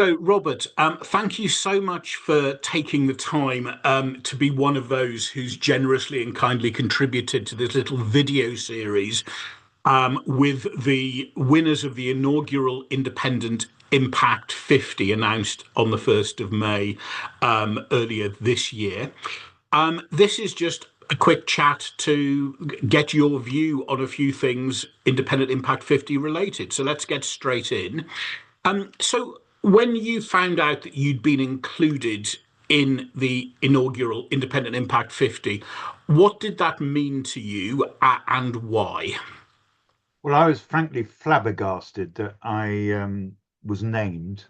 So, Robert, thank you so much for taking the time to be one of those who's generously and kindly contributed to this little video series with the winners of the inaugural Independent Impact 50 announced on the 1st of May earlier this year. This is just a quick chat to get your view on a few things Independent Impact 50 related. So let's get straight in. So when you found out that you'd been included in the inaugural Independent Impact 50, what did that mean to you and why? Well, I was frankly flabbergasted that I was named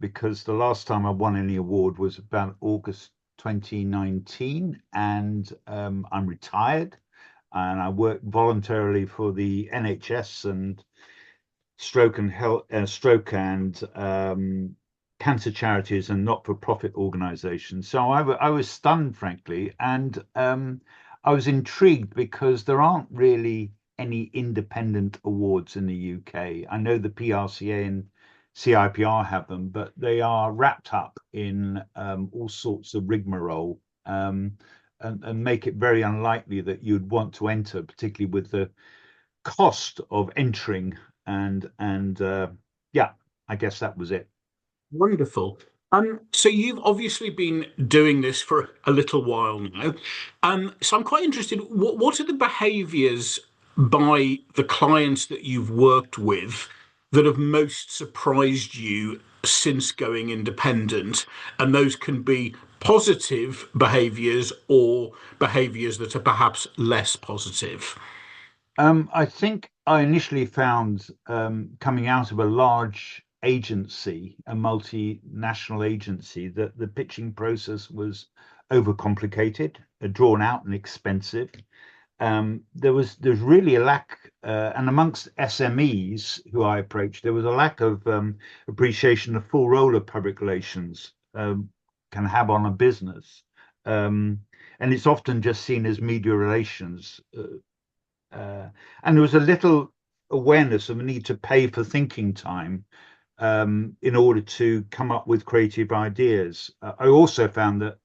because the last time I won any award was about August 2019, and I'm retired and I work voluntarily for the NHS and stroke and cancer charities and not-for-profit organizations. So I was stunned, frankly, and I was intrigued because there aren't really any independent awards in the UK. I know the PRCA and CIPR have them, but they are wrapped up in all sorts of rigmarole, and make it very unlikely that you'd want to enter, particularly with the cost of entering. And yeah, I guess that was it. Wonderful. So you've obviously been doing this for a little while now. So I'm quite interested, what are the behaviours by the clients that you've worked with that have most surprised you since going independent? And those can be positive behaviours or behaviours that are perhaps less positive. I think I initially found coming out of a large agency, a multinational agency, that the pitching process was overcomplicated, drawn out, and expensive. There's really a lack, and amongst SMEs who I approached, there was a lack of appreciation of the full role of public relations can have on a business. And it's often just seen as media relations. And there was a little awareness of the need to pay for thinking time in order to come up with creative ideas. I also found that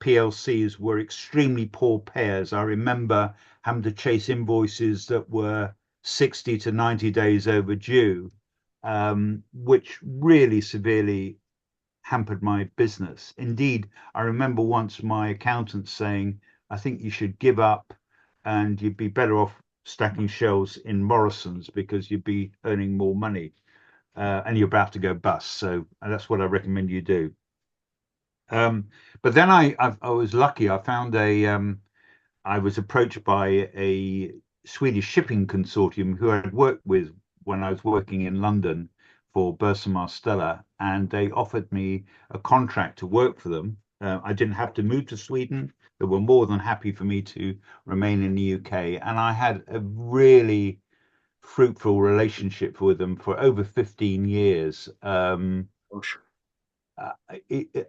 PLCs were extremely poor payers. I remember having to chase invoices that were 60 to 90 days overdue, which really severely hampered my business. Indeed, I remember once my accountant saying, I think you should give up and you'd be better off stacking shelves in Morrison's because you'd be earning more money, and you're about to go bust. So that's what I recommend you do. But then I was lucky. I was approached by a Swedish shipping consortium who I'd worked with when I was working in London for Burson Stella, and they offered me a contract to work for them. I didn't have to move to Sweden. They were more than happy for me to remain in the UK, and I had a really fruitful relationship with them for over 15 years. Gosh.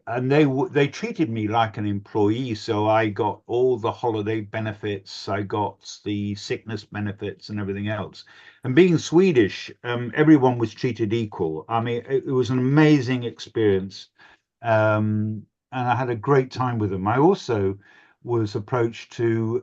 And they treated me like an employee, so I got all the holiday benefits, I got the sickness benefits, and everything else. And being Swedish, everyone was treated equal. I mean, it was an amazing experience, and I had a great time with them. I also was approached to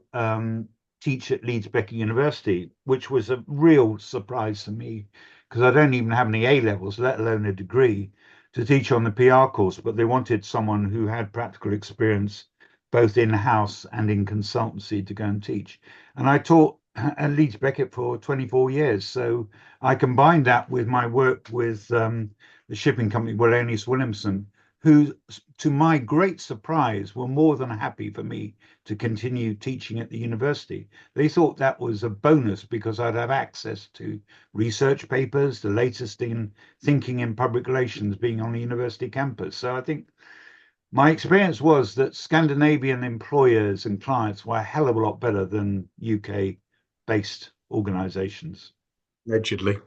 teach at Leeds Becker University, which was a real surprise to me because I don't even have any A levels, let alone a degree, to teach on the PR course, but they wanted someone who had practical experience both in-house and in consultancy to go and teach. And I taught at Leeds Beckett for 24 years. So I combined that with my work with the shipping company, Wallenius Williamson, who, to my great surprise, were more than happy for me to continue teaching at the university. They thought that was a bonus because I'd have access to research papers, the latest in thinking in public relations being on the university campus. So I think my experience was that Scandinavian employers and clients were a hell of a lot better than UK based organizations. Allegedly.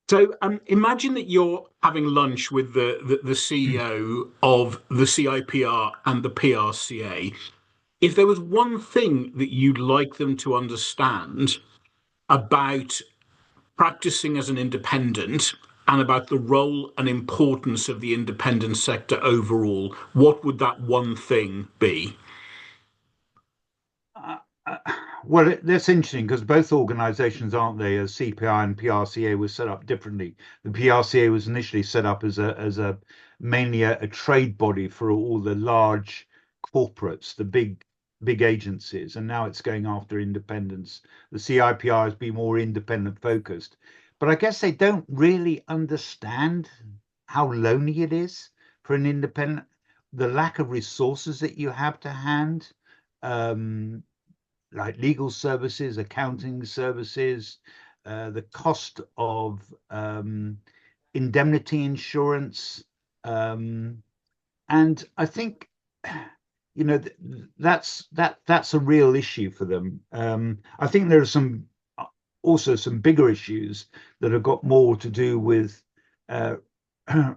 So imagine that you're having lunch with the CEO of the CIPR and the PRCA. If there was one thing that you'd like them to understand about practicing as an independent and about the role and importance of the independent sector overall, what would that one thing be? Uh, uh, well, that's interesting because both organizations, aren't they, as CPI and PRCA, were set up differently. The PRCA was initially set up as a mainly a trade body for all the large corporates, the big agencies, and now it's going after independence. The CIPR has been more independent focused, but I guess they don't really understand how lonely it is for an independent, the lack of resources that you have to hand. Um, like legal services, accounting services, the cost of indemnity insurance. Um, and I think, you know, that's a real issue for them. I think there are some also some bigger issues that have got more to do with uh,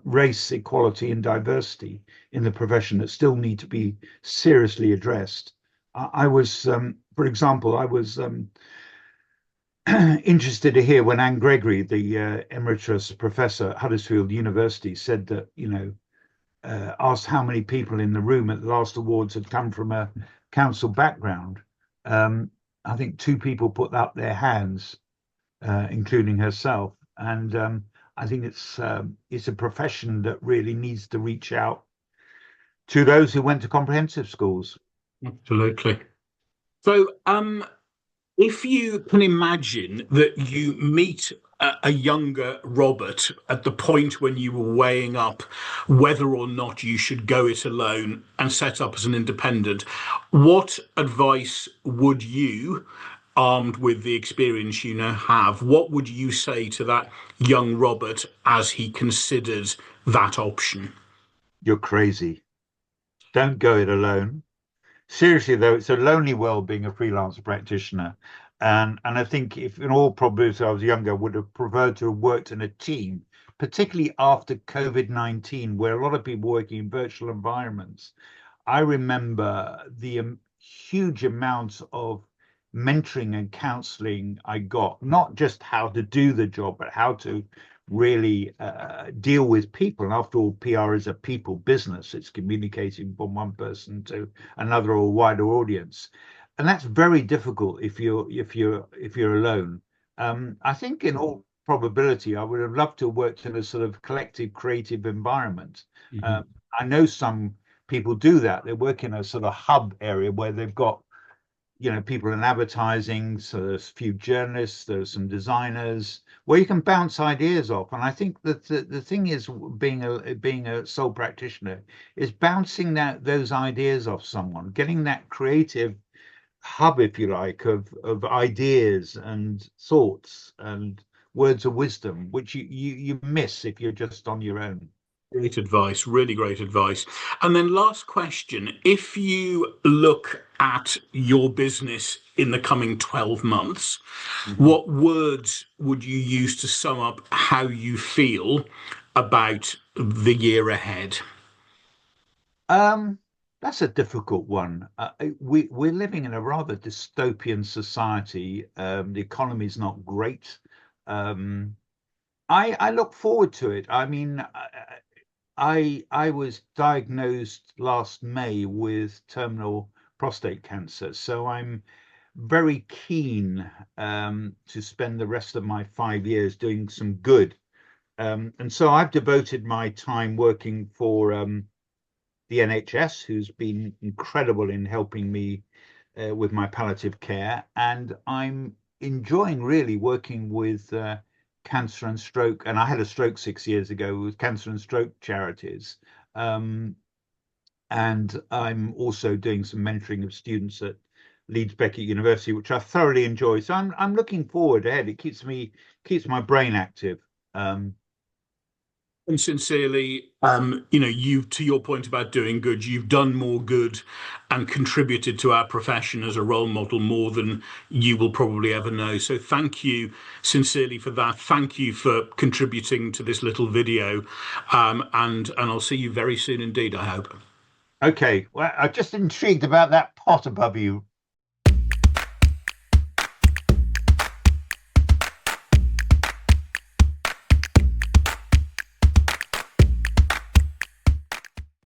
race equality and diversity in the profession that still need to be seriously addressed. I was, for example, I was interested to hear when Anne Gregory, the emeritus professor at Huddersfield University, said that, asked how many people in the room at the last awards had come from a council background. Um, I think two people put up their hands, including herself. And I think it's a profession that really needs to reach out to those who went to comprehensive schools. Absolutely. So, if you can imagine that you meet a younger Robert at the point when you were weighing up whether or not you should go it alone and set up as an independent, what advice would you, armed with the experience you now have, what would you say to that young Robert as he considered that option? You're crazy. Don't go it alone. Seriously, though, it's a lonely world being a freelance practitioner. And I think if in all probability I was younger, I would have preferred to have worked in a team, particularly after COVID-19, where a lot of people working in virtual environments. I remember the huge amounts of mentoring and counseling I got, not just how to do the job, but how to really deal with people. And after all, PR is a people business. It's communicating from one person to another or wider audience. And that's very difficult if you're alone. I think in all probability, I would have loved to have worked in a sort of collective creative environment. Mhm. Um, I know some people do that. They work in a sort of hub area where they've got, people in advertising. So there's a few journalists, there's some designers where you can bounce ideas off. And I think that the thing is being a sole practitioner is bouncing those ideas off someone, getting that creative hub, if you like, of ideas and thoughts and words of wisdom, which you miss if you're just on your own. Great advice, really great advice. And then, last question. If you look at your business in the coming 12 months, Mhm. what words would you use to sum up how you feel about the year ahead? Um, that's a difficult one. We're living in a rather dystopian society. The economy's not great. Um, I look forward to it. I mean, I was diagnosed last May with terminal prostate cancer, so I'm very keen to spend the rest of my 5 years doing some good. And so I've devoted my time working for the NHS, who's been incredible in helping me with my palliative care. And I'm enjoying really working with cancer and stroke. And I had a stroke 6 years ago with cancer and stroke charities. Um, and I'm also doing some mentoring of students at Leeds Beckett University, which I thoroughly enjoy. So I'm looking forward ahead. It keeps my brain active. Um, And sincerely, you, to your point about doing good, you've done more good and contributed to our profession as a role model more than you will probably ever know. So thank you sincerely for that. Thank you for contributing to this little video. And I'll see you very soon indeed, I hope. okay, well, I'm just intrigued about that pot above you,